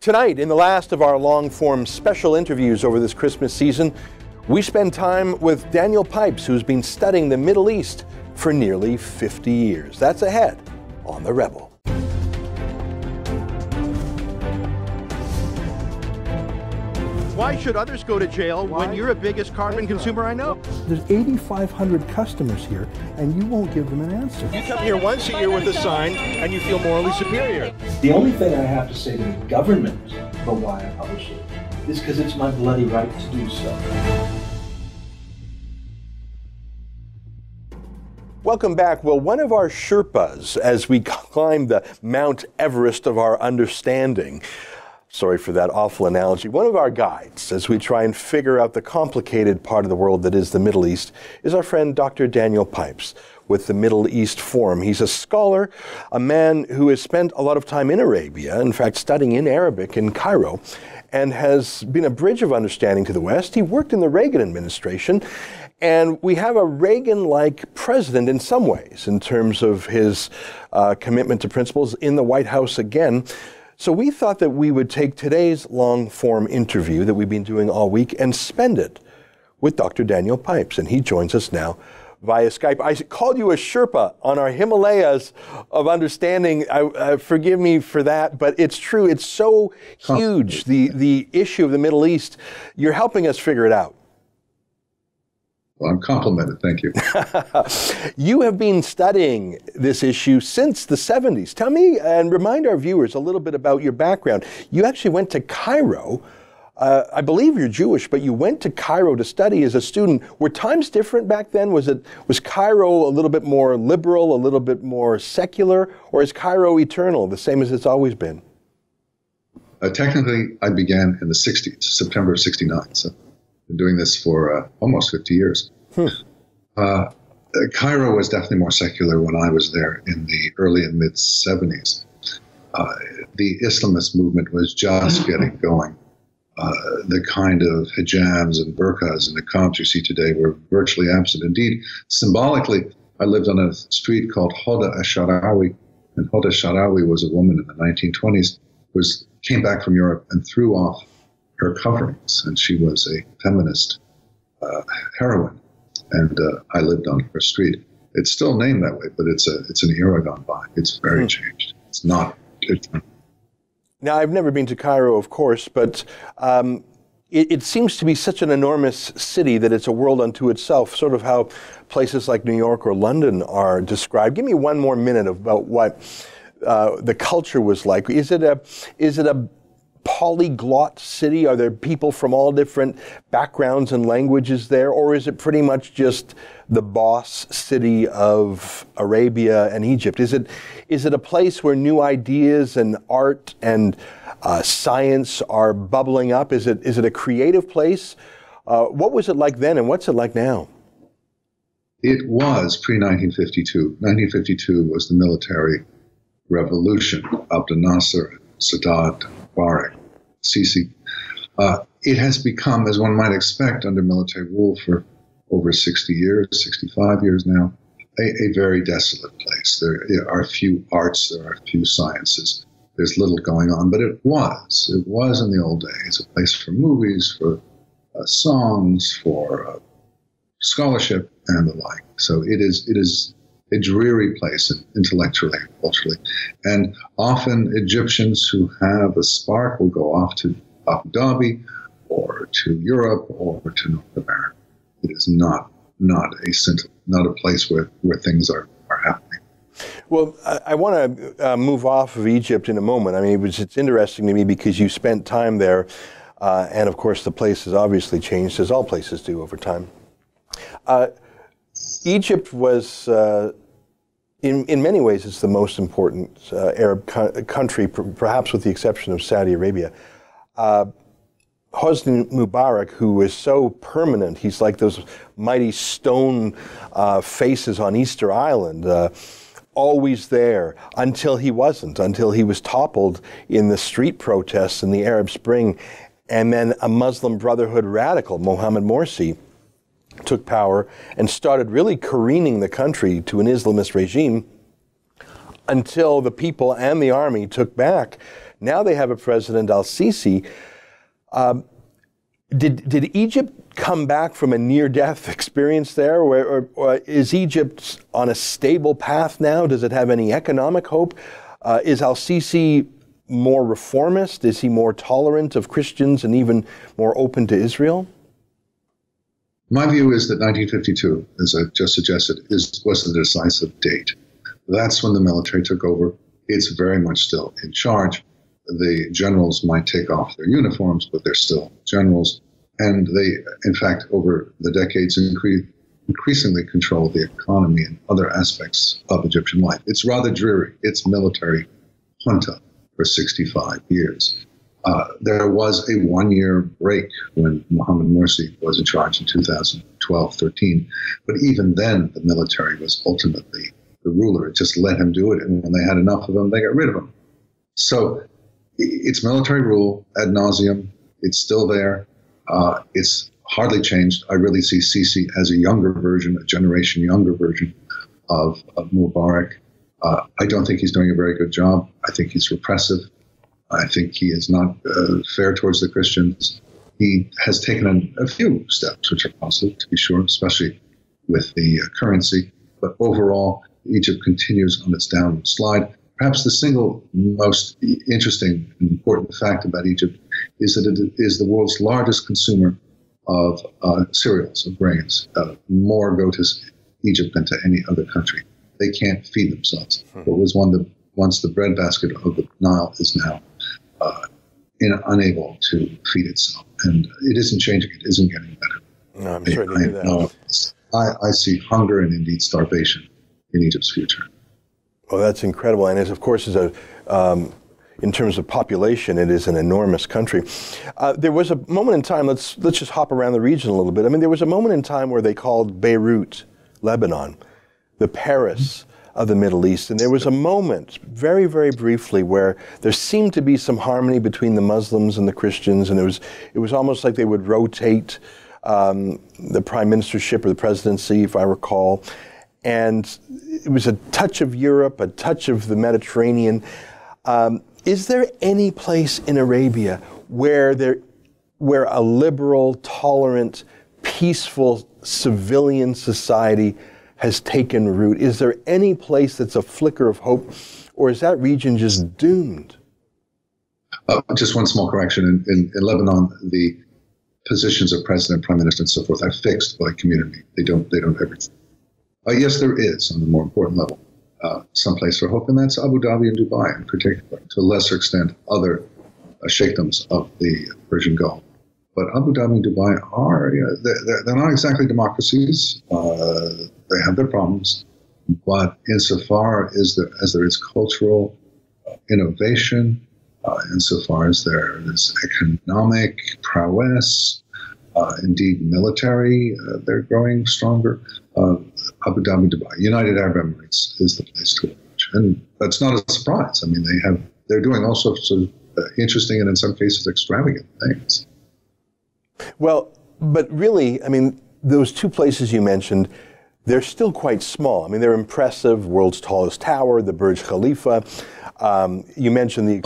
Tonight, in the last of our long-form special interviews over this Christmas season, we spend time with Daniel Pipes, who's been studying the Middle East for nearly 50 years. That's ahead on The Rebel. Why should others go to jail when you're the biggest carbon consumer I know? There's 8,500 customers here, and you won't give them an answer. You come here once a year with a sign, and you feel morally superior. The only thing I have to say to the government about why I publish it is because it's my bloody right to do so. Welcome back. Well, one of our Sherpas, as we climb the Mount Everest of our understanding, sorry for that awful analogy, one of our guides as we try and figure out the complicated part of the world that is the Middle East is our friend Dr. Daniel Pipes with the Middle East Forum. He's a scholar, a man who has spent a lot of time in Arabia, in fact studying in Arabic in Cairo, and has been a bridge of understanding to the West. He worked in the Reagan administration, and we have a Reagan-like president in some ways in terms of his commitment to principles in the White House again. So we thought that we would take today's long-form interview that we've been doing all week and spend it with Dr. Daniel Pipes, and he joins us now via Skype. I called you a Sherpa on our Himalayas of understanding. Forgive me for that, but it's true. It's so huge, the issue of the Middle East. You're helping us figure it out. Well, I'm complimented. Thank you. You have been studying this issue since the 70s. Tell me and remind our viewers a little bit about your background. You actually went to Cairo. I believe you're Jewish, but you went to Cairo to study as a student. Were times different back then? Was Cairo a little bit more liberal, a little bit more secular, or is Cairo eternal, the same as it's always been? Technically, I began in the 60s, September of 69. So been doing this for almost 50 years. Cairo was definitely more secular when I was there in the early and mid 70s. The Islamist movement was just getting going. The kind of hijabs and burqas and niqabs you see today were virtually absent. Indeed, symbolically, I lived on a street called Hoda Asharawi, and Hoda Asharawi was a woman in the 1920s who came back from Europe and threw off her coverings, and she was a feminist heroine, and I lived on her street. It's still named that way, but it's an era gone by. It's very changed. It's not. Now, I've never been to Cairo, of course, but it seems to be such an enormous city that it's a world unto itself, sort of how places like New York or London are described. Give me one more minute about what the culture was like. Is it a polyglot city? Are there people from all different backgrounds and languages there, or is it pretty much just the boss city of Arabia and Egypt? Is it a place where new ideas and art and science are bubbling up? Is it a creative place? What was it like then, and what's it like now? It was pre-1952. 1952 was the military revolution. Abdel Nasser, Sadat, Mubarak, Sisi. It has become, as one might expect under military rule for over 60 years, 65 years now, a very desolate place. There are few arts, there are few sciences. There's little going on, but it was in the old days, a place for movies, for songs, for scholarship and the like. So it is a dreary place intellectually and culturally. And often Egyptians who have a spark will go off to Abu Dhabi or to Europe or to North America. It is not a place where things are happening. Well, I want to move off of Egypt in a moment. I mean, it's interesting to me because you spent time there, and of course the place has obviously changed, as all places do over time. Egypt was, in many ways, it's the most important Arab country, perhaps with the exception of Saudi Arabia. Hosni Mubarak, who is so permanent, he's like those mighty stone faces on Easter Island, always there until he wasn't, until he was toppled in the street protests in the Arab Spring. And then a Muslim Brotherhood radical, Mohammed Morsi, took power and started really careening the country to an Islamist regime until the people and the army took back Now they have a president, al-Sisi. Did Egypt come back from a near-death experience there, or is Egypt on a stable path now? Does it have any economic hope? Is al-Sisi more reformist? Is he more tolerant of Christians and even more open to Israel? My view is that 1952, as I just suggested, was the decisive date. That's when the military took over. It's very much still in charge. The generals might take off their uniforms, but they're still generals. And they, in fact, over the decades, increasingly control the economy and other aspects of Egyptian life. It's rather dreary. It's military junta for 65 years. There was a one-year break when Mohammed Morsi was in charge in 2012-13. But even then, the military was ultimately the ruler. It just let him do it. And when they had enough of him, they got rid of him. So it's military rule ad nauseum. It's still there. It's hardly changed. I really see Sisi as a younger version, a generation younger version of Mubarak. I don't think he's doing a very good job. I think he's repressive. I think he is not fair towards the Christians. He has taken a few steps, which are positive, to be sure, especially with the currency. But overall, Egypt continues on its downward slide. Perhaps the single most interesting and important fact about Egypt is that it is the world's largest consumer of cereals, of grains. More go to Egypt than to any other country. They can't feed themselves. What was once the breadbasket of the Nile is now unable to feed itself. And it isn't changing. It isn't getting better. No, I'm sorry to hear that. I see hunger and indeed starvation in Egypt's future. Well, that's incredible. And of course, in terms of population, it is an enormous country. There was a moment in time, let's just hop around the region a little bit. I mean, there was a moment in time where they called Beirut, Lebanon, the Paris of the Middle East. And there was a moment, very, very briefly, where there seemed to be some harmony between the Muslims and the Christians. And it was almost like they would rotate the prime ministership or the presidency, if I recall. And it was a touch of Europe, a touch of the Mediterranean. Is there any place in Arabia where a liberal, tolerant, peaceful, civilian society has taken root? Is there any place that's a flicker of hope, or is that region just doomed? Just one small correction. In Lebanon, the positions of president, prime minister, and so forth are fixed by community. They don't ever. Yes, there is, on the more important level, some place for hope, and that's Abu Dhabi and Dubai in particular. To a lesser extent, other sheikdoms of the Persian Gulf. But Abu Dhabi and Dubai are, they're not exactly democracies. They have their problems. But insofar as there is cultural innovation, insofar as there is economic prowess, indeed military, they're growing stronger. Abu Dhabi, Dubai, United Arab Emirates is the place to watch. And that's not a surprise. I mean, they're doing all sorts of interesting and in some cases extravagant things. Well, but really, I mean, those two places you mentioned, they're still quite small. I mean, they're impressive, world's tallest tower, the Burj Khalifa. You mentioned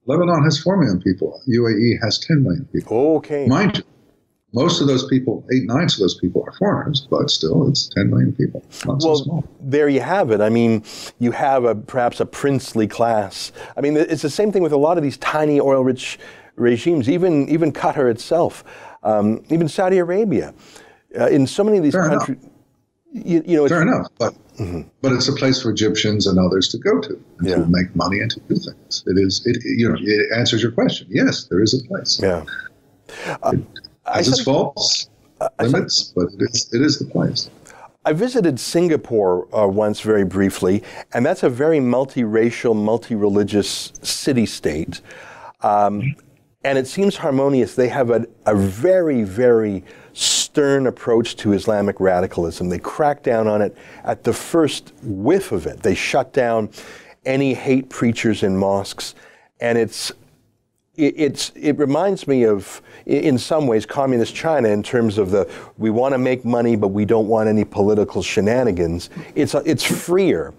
Lebanon has 4 million people. UAE has 10 million people. Okay. Mind you, most of those people, 8/9 of those people are foreigners, but still it's 10 million people. Not so small. There you have it. I mean, you have perhaps a princely class. I mean, it's the same thing with a lot of these tiny oil-rich regimes, even Qatar itself, even Saudi Arabia. In so many of these countries, fair enough, but it's a place for Egyptians and others to go to and to make money and to do things. It answers your question. Yes, there is a place. Yeah. It has its faults, limits, but it is the place. I visited Singapore once very briefly, and that's a very multiracial, multi-religious city-state. And it seems harmonious. They have a very, very stern approach to Islamic radicalism. They crack down on it at the first whiff of it. They shut down any hate preachers in mosques. And it reminds me of, in some ways, communist China in terms of we want to make money, but we don't want any political shenanigans. It's freer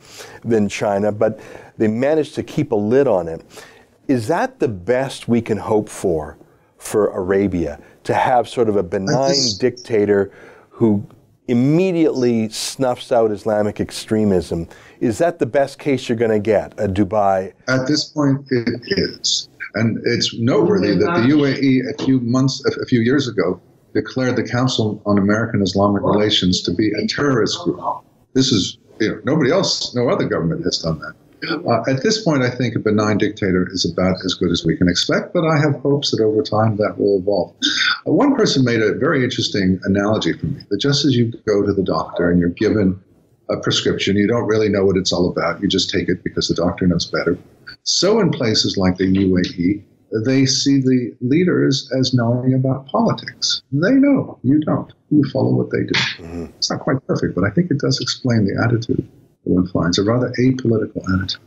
than China, but they managed to keep a lid on it. Is that the best we can hope for Arabia, to have sort of a benign dictator who immediately snuffs out Islamic extremism? Is that the best case you're going to get, a Dubai? At this point, it is. And it's noteworthy that the UAE a few years ago declared the Council on American Islamic Relations to be a terrorist group. This is, nobody else, no other government has done that. At this point, I think a benign dictator is about as good as we can expect, but I have hopes that over time that will evolve. One person made a very interesting analogy for me, that just as you go to the doctor and you're given a prescription, you don't really know what it's all about, you just take it because the doctor knows better. So in places like the UAE, they see the leaders as knowing about politics. They know, you don't. You follow what they do. Mm-hmm. It's not quite perfect, but I think it does explain the attitude that one finds, a rather apolitical attitude.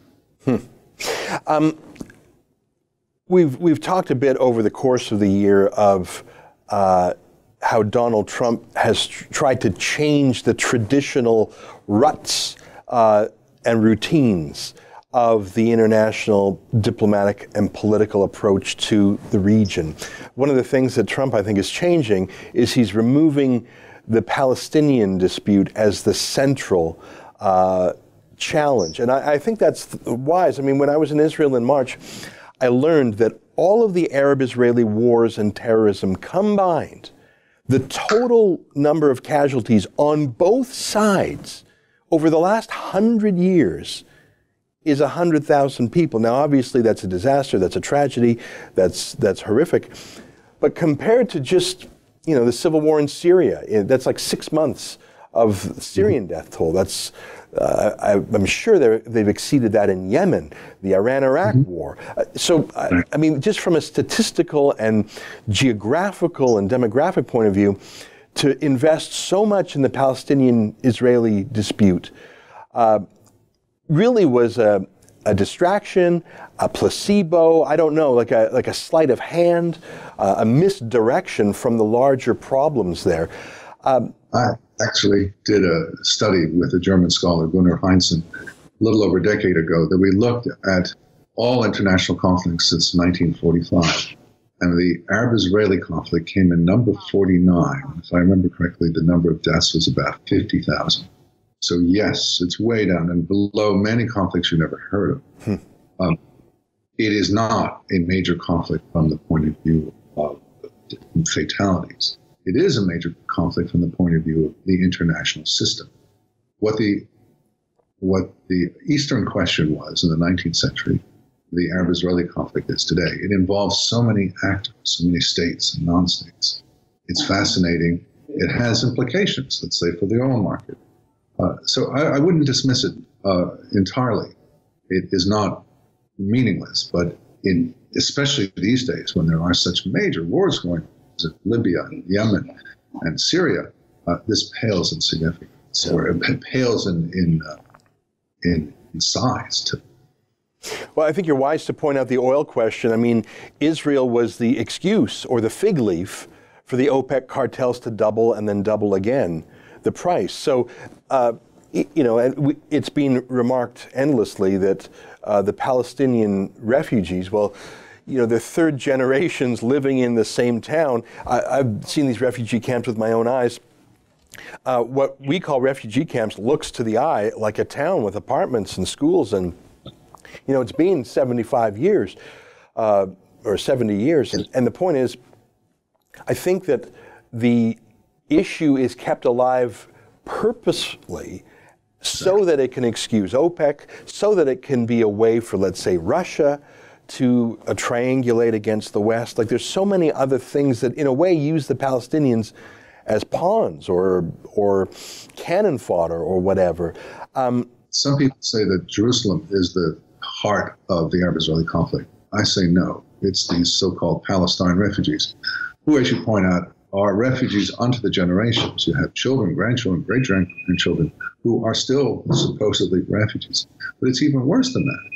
We've talked a bit over the course of the year of how Donald Trump has tried to change the traditional ruts and routines of the international diplomatic and political approach to the region. One of the things that Trump, I think, is changing is he's removing the Palestinian dispute as the central challenge. And I think that's wise. I mean, when I was in Israel in March, I learned that all of the Arab-Israeli wars and terrorism combined, the total number of casualties on both sides over the last 100 years is 100,000 people. Now, obviously, that's a disaster, that's a tragedy, that's horrific. But compared to just, the civil war in Syria, that's like 6 months of Syrian death toll. That's, I'm sure they've exceeded that in Yemen, the Iran-Iraq war. So, I mean, just from a statistical and geographical and demographic point of view, to invest so much in the Palestinian-Israeli dispute really was a distraction, a placebo, I don't know, like a sleight of hand, a misdirection from the larger problems there. I actually did a study with a German scholar, Gunnar Heinzen, a little over a decade ago, that we looked at all international conflicts since 1945. And the Arab-Israeli conflict came in number 49. If I remember correctly, the number of deaths was about 50,000. So yes, it's way down and below many conflicts you never heard of. It is not a major conflict from the point of view of fatalities. It is a major conflict from the point of view of the international system. What the Eastern question was in the 19th century, the Arab-Israeli conflict is today. It involves so many actors, so many states and non-states. It's fascinating. It has implications, let's say, for the oil market. So I wouldn't dismiss it entirely. It is not meaningless, but especially these days when there are such major wars going on, Libya and Yemen and Syria, this pales in significance, or it pales in size too. Well, I think you're wise to point out the oil question. I mean, Israel was the excuse or the fig leaf for the OPEC cartels to double and then double again the price. So, it's been remarked endlessly that the Palestinian refugees, they're third generations living in the same town. I've seen these refugee camps with my own eyes. What we call refugee camps looks to the eye like a town with apartments and schools. And, it's been 75 years or 70 years. And the point is, I think that the issue is kept alive purposely so that it can excuse OPEC, so that it can be a way for, let's say, Russia to triangulate against the West. Like, there's so many other things that, in a way, use the Palestinians as pawns or cannon fodder or whatever. Some people say that Jerusalem is the heart of the Arab-Israeli conflict. I say no. It's these so-called Palestine refugees, who, as you point out, are refugees unto the generations. You have children, grandchildren, great-grandchildren who are still supposedly refugees. But it's even worse than that.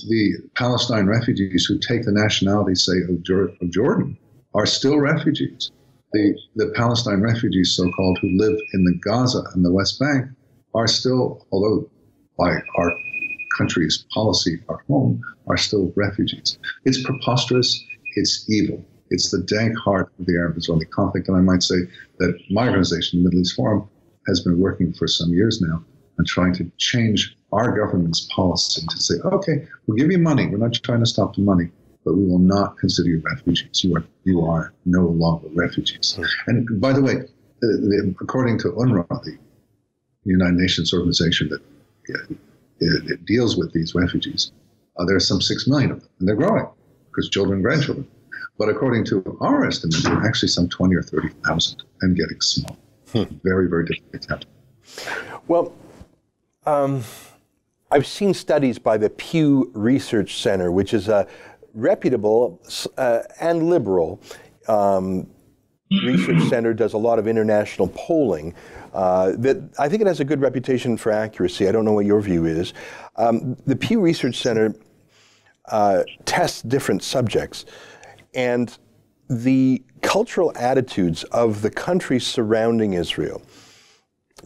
The Palestine refugees who take the nationality, say, of Jordan are still refugees. The Palestine refugees, so-called, who live in the Gaza and the West Bank are still, although by our country's policy, our home, are still refugees. It's preposterous. It's evil. It's the dank heart of the Arab-Israeli conflict. And I might say that my organization, the Middle East Forum, has been working for some years now on trying to change our government's policy to say, okay, we'll give you money. We're not trying to stop the money, but we will not consider you refugees. You are no longer refugees. And by the way, according to UNRWA, the United Nations organization that it deals with these refugees, there are some 6 million of them, and they're growing because children and grandchildren. But according to our estimates, there are actually some 20 or 30,000 and getting small. Very, very difficult to count. Well, I've seen studies by the Pew Research Center, which is a reputable and liberal research center, does a lot of international polling. That I think it has a good reputation for accuracy. I don't know what your view is. The Pew Research Center tests different subjects, and the cultural attitudes of the countries surrounding Israel,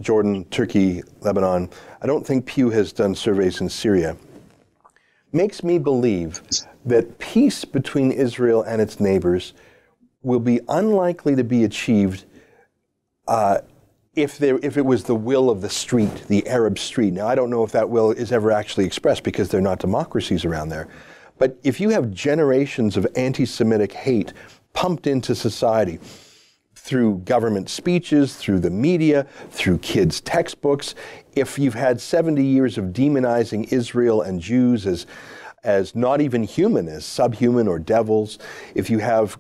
Jordan, Turkey, Lebanon, I don't think Pew has done surveys in Syria, makes me believe that peace between Israel and its neighbors will be unlikely to be achieved if it was the will of the street, the Arab street. Now, I don't know if that will is ever actually expressed because they're not democracies around there. But if you have generations of anti-Semitic hate pumped into society through government speeches, through the media, through kids' textbooks, if you've had 70 years of demonizing Israel and Jews as not even human, as subhuman or devils, if you have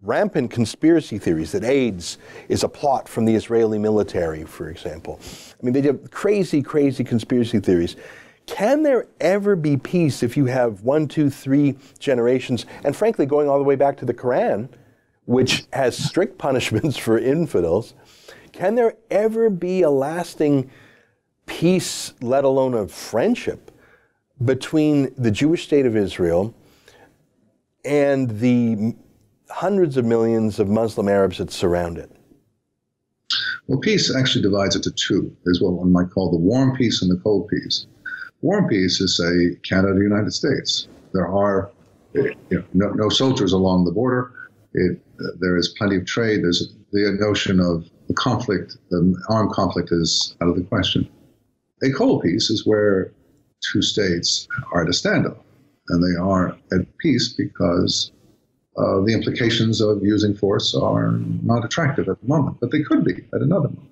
rampant conspiracy theories that AIDS is a plot from the Israeli military, for example. I mean, they have crazy, crazy conspiracy theories. Can there ever be peace if you have 1, 2, 3 generations, and frankly, going all the way back to the Quran, which has strict punishments for infidels? Can there ever be a lasting peace, let alone a friendship, between the Jewish state of Israel and the hundreds of millions of Muslim Arabs that surround it? Well, peace actually divides into two. There's what one might call the warm peace and the cold peace. Warm peace is, say, Canada, the United States. There are no soldiers along the border. There is plenty of trade. There's the notion of the conflict, the armed conflict is out of the question. A cold peace is where two states are at a standoff, and they are at peace because the implications of using force are not attractive at the moment, but they could be at another moment.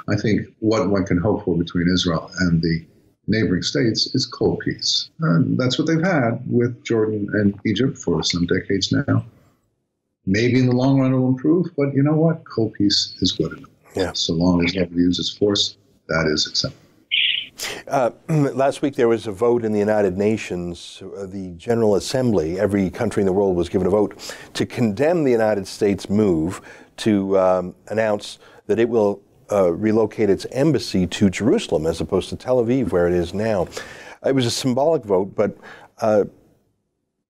I think what one can hope for between Israel and the neighboring states is cold peace. And that's what they've had with Jordan and Egypt for some decades now. Maybe in the long run it'll improve, but you know what? Cold peace is good enough. Yeah. So long as nobody uses force, that is acceptable. Last week there was a vote in the United Nations, the General Assembly. Every country in the world was given a vote to condemn the United States' move to announce that it will relocate its embassy to Jerusalem as opposed to Tel Aviv, where it is now. It was a symbolic vote, but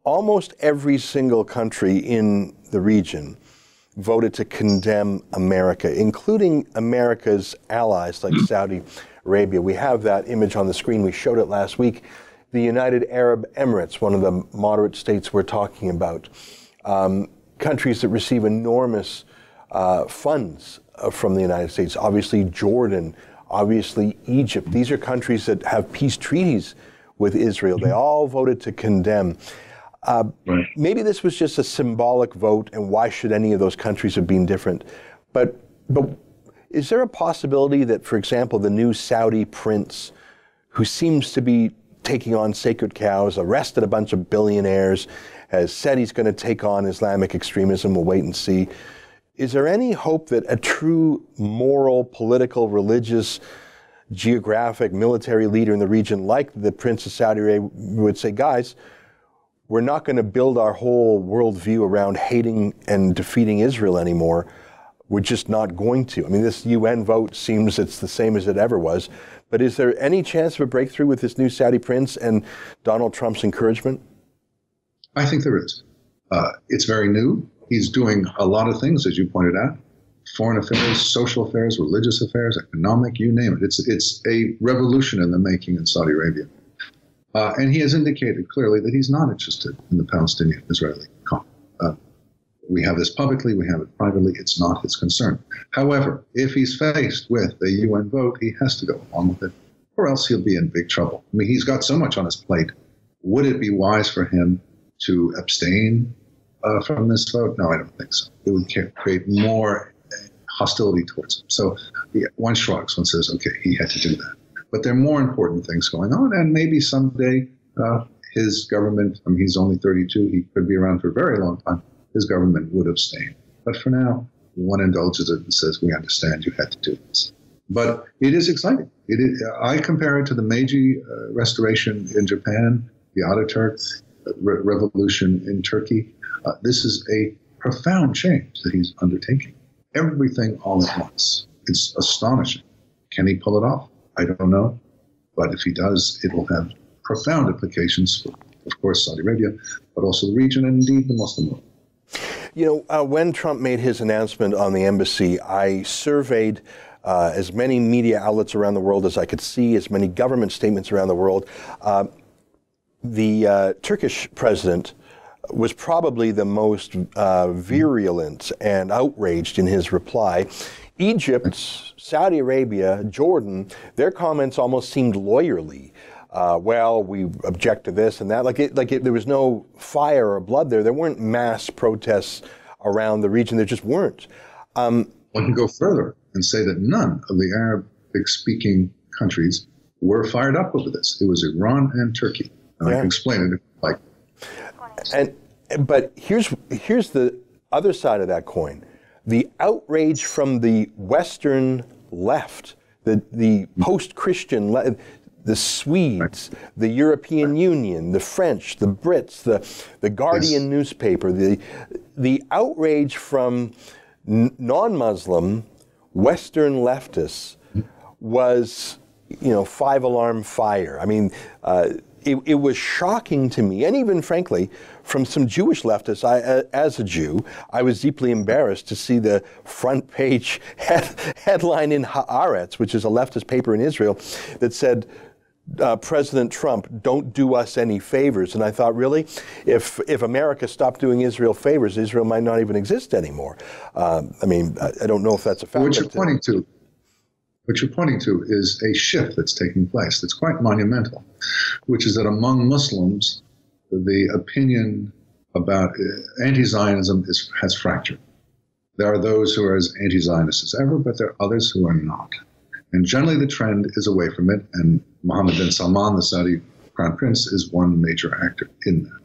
almost every single country in the region voted to condemn America, including America's allies like Saudi Arabia. We have that image on the screen. We showed it last week. The United Arab Emirates, one of the moderate states we're talking about. Countries that receive enormous funds from the United States. Obviously Jordan, obviously Egypt. These are countries that have peace treaties with Israel. They all voted to condemn. Right. Maybe this was just a symbolic vote, and why should any of those countries have been different? But is there a possibility that, for example, the new Saudi prince, who seems to be taking on sacred cows, arrested a bunch of billionaires, has said he's going to take on Islamic extremism, we'll wait and see. Is there any hope that a true moral, political, religious, geographic, military leader in the region, like the Prince of Saudi Arabia, would say, guys, we're not going to build our whole worldview around hating and defeating Israel anymore. We're just not going to. I mean, this UN vote seems it's the same as it ever was. But is there any chance of a breakthrough with this new Saudi prince and Donald Trump's encouragement? I think there is. It's very new. He's doing a lot of things, as you pointed out. Foreign affairs, social affairs, religious affairs, economic, you name it. It's a revolution in the making in Saudi Arabia. And he has indicated clearly that he's not interested in the Palestinian-Israeli conflict. We have this publicly, we have it privately, it's not his concern. However, if he's faced with a UN vote, he has to go along with it, or else he'll be in big trouble. I mean, he's got so much on his plate. Would it be wise for him to abstain from this vote? No, I don't think so. It would create more hostility towards him. So one shrugs, one says, okay, he had to do that. But there are more important things going on, and maybe someday his government, I mean, he's only 32, he could be around for a very long time, his government would abstain. But for now, one indulges it and says, we understand you had to do this. But it is exciting. I compare it to the Meiji Restoration in Japan, the Ataturk revolution in Turkey. This is a profound change that he's undertaking. Everything all at once. It's astonishing. Can he pull it off? I don't know. But if he does, it will have profound implications for, of course, Saudi Arabia, but also the region and indeed the Muslim world. You know, when Trump made his announcement on the embassy, I surveyed as many media outlets around the world as I could see, as many government statements around the world. The Turkish president was probably the most virulent and outraged in his reply. Egypt, Saudi Arabia, Jordan, their comments almost seemed lawyerly. Well, we object to this and that. There was no fire or blood there. There weren't mass protests around the region. There just weren't. One can go further and say that none of the Arabic-speaking countries were fired up over this. It was Iran and Turkey. And I can explain it if you like. But here's the other side of that coin. The outrage from the Western left, the post-Christian left, the Swedes, the European Union, the French, the Brits, the Guardian newspaper, the outrage from non-Muslim Western leftists was, five-alarm fire. I mean, it was shocking to me, and even frankly, from some Jewish leftists. As a Jew, I was deeply embarrassed to see the front page headline in Haaretz, which is a leftist paper in Israel, that said, President Trump, don't do us any favors. And I thought, really? If America stopped doing Israel favors, Israel might not even exist anymore. I don't know if that's a fact. What you're pointing to is a shift that's taking place that's quite monumental, which is that among Muslims, the opinion about anti-Zionism has fractured. There are those who are as anti-Zionist as ever, but there are others who are not. And generally the trend is away from it, and Mohammed bin Salman, the Saudi crown prince, is one major actor in that.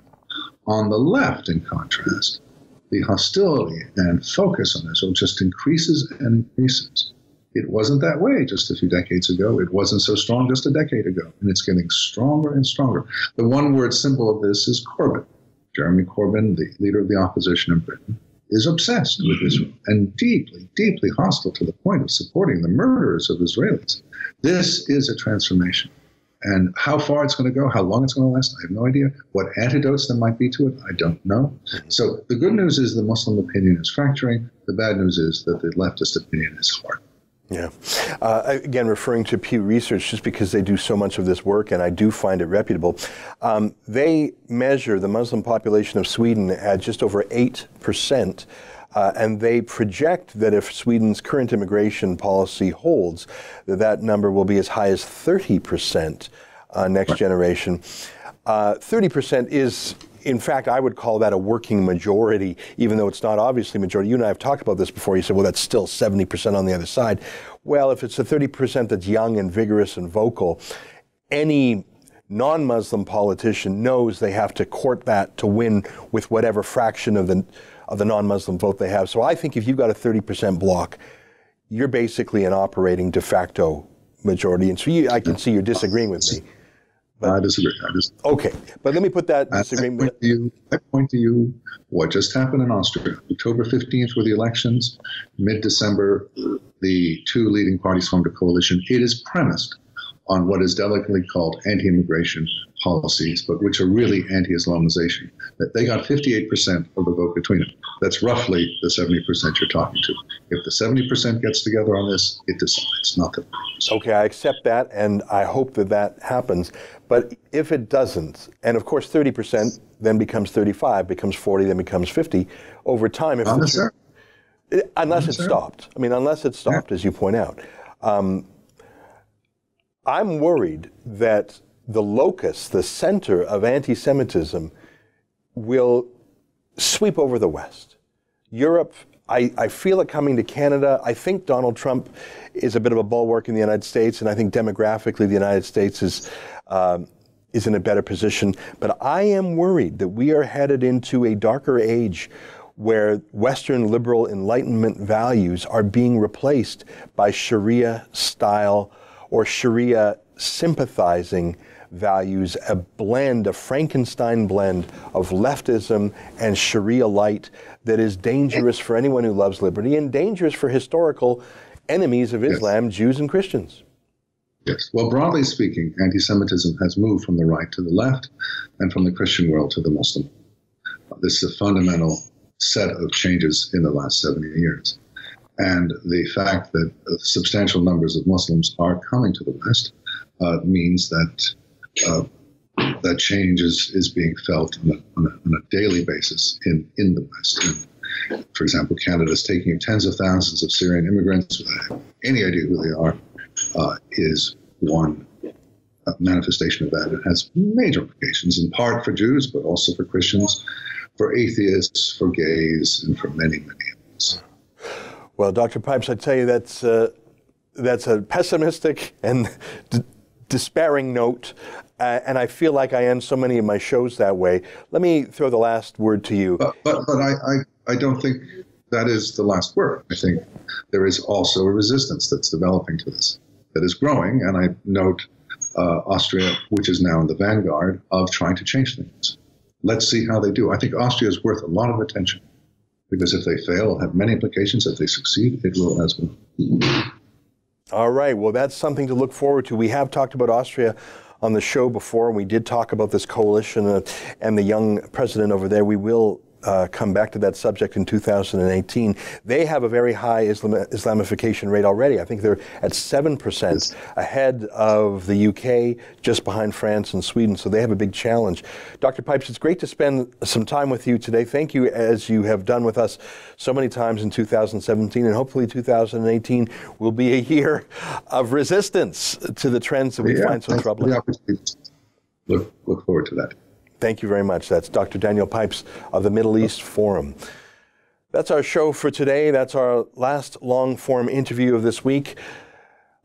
On the left, in contrast, the hostility and focus on Israel just increases and increases. It wasn't that way just a few decades ago. It wasn't so strong just a decade ago, and it's getting stronger and stronger. The one-word symbol of this is Corbyn. Jeremy Corbyn, the leader of the opposition in Britain, is obsessed with Israel and deeply, deeply hostile to the point of supporting the murderers of Israelis. This is a transformation. And how far it's going to go, how long it's going to last, I have no idea. What antidotes there might be to it, I don't know. So the good news is the Muslim opinion is fracturing. The bad news is that the leftist opinion is hard. Yeah. Again, referring to Pew Research, just because they do so much of this work, and I do find it reputable, they measure the Muslim population of Sweden at just over 8%, and they project that if Sweden's current immigration policy holds, that number will be as high as 30% next generation. 30% is, in fact, I would call that a working majority, even though it's not obviously majority. You and I have talked about this before. You said, well, that's still 70% on the other side. Well, if it's the 30% that's young and vigorous and vocal, any non-Muslim politician knows they have to court that to win with whatever fraction of the non-Muslim vote they have. So I think if you've got a 30% block, you're basically an operating de facto majority. And so I can see you're disagreeing with me. But, I disagree. Okay, but let me put that disagreement. I point to you what just happened in Austria. October 15th were the elections. Mid-December, the two leading parties formed a coalition. It is premised on what is delicately called anti-immigration policies, but which are really anti-Islamization. That they got 58% of the vote between them. That's roughly the 70% you're talking to. If the 70% gets together on this, it decides, not the 30%. Okay, I accept that, and I hope that that happens. But if it doesn't, and of course 30% then becomes 35, becomes 40, then becomes 50, over time, if unless it stopped. I mean, unless it stopped, as you point out. I'm worried that the locus, the center of anti-Semitism will sweep over the West. Europe, I feel it coming to Canada. I think Donald Trump is a bit of a bulwark in the United States, and I think demographically the United States is in a better position. But I am worried that we are headed into a darker age where Western liberal Enlightenment values are being replaced by Sharia-style or Sharia-sympathizing values, a blend, a Frankenstein blend of leftism and Sharia light that is dangerous for anyone who loves liberty and dangerous for historical enemies of Islam, Jews and Christians. Yes. Well, broadly speaking, anti-Semitism has moved from the right to the left and from the Christian world to the Muslim. This is a fundamental set of changes in the last 70 years. And the fact that substantial numbers of Muslims are coming to the West means that that change is being felt on a daily basis in the West. And, for example, Canada is taking in tens of thousands of Syrian immigrants without any idea who they are, is one manifestation of that. It has major implications, in part for Jews, but also for Christians, for atheists, for gays, and for many, many others. Well, Dr. Pipes, I tell you, that's a pessimistic and despairing note, and I feel like I end so many of my shows that way. Let me throw the last word to you. But I don't think that is the last word. I think there is also a resistance that's developing to this, that is growing, and I note Austria, which is now in the vanguard of trying to change things. Let's see how they do. I think Austria is worth a lot of attention, because if they fail, it'll have many implications. If they succeed, it will as well. All right. Well, that's something to look forward to. We have talked about Austria on the show before, and we did talk about this coalition and the young president over there. We will come back to that subject in 2018. They have a very high Islamification rate already. I think they're at 7%, ahead of the UK, just behind France and Sweden. So they have a big challenge. Dr. Pipes, it's great to spend some time with you today. Thank you, as you have done with us so many times in 2017, and hopefully 2018 will be a year of resistance to the trends that we find so troubling. Look forward to that. Thank you very much. That's Dr. Daniel Pipes of the Middle East Forum. That's our show for today. That's our last long-form interview of this week.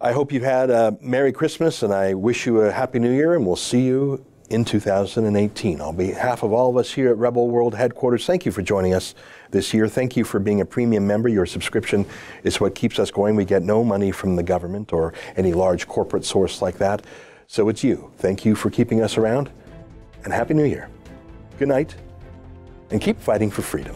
I hope you've had a Merry Christmas, and I wish you a Happy New Year, and we'll see you in 2018. On behalf of all of us here at Rebel World Headquarters, thank you for joining us this year. Thank you for being a premium member. Your subscription is what keeps us going. We get no money from the government or any large corporate source like that. So it's you. Thank you for keeping us around. And Happy New Year. Good night, and keep fighting for freedom.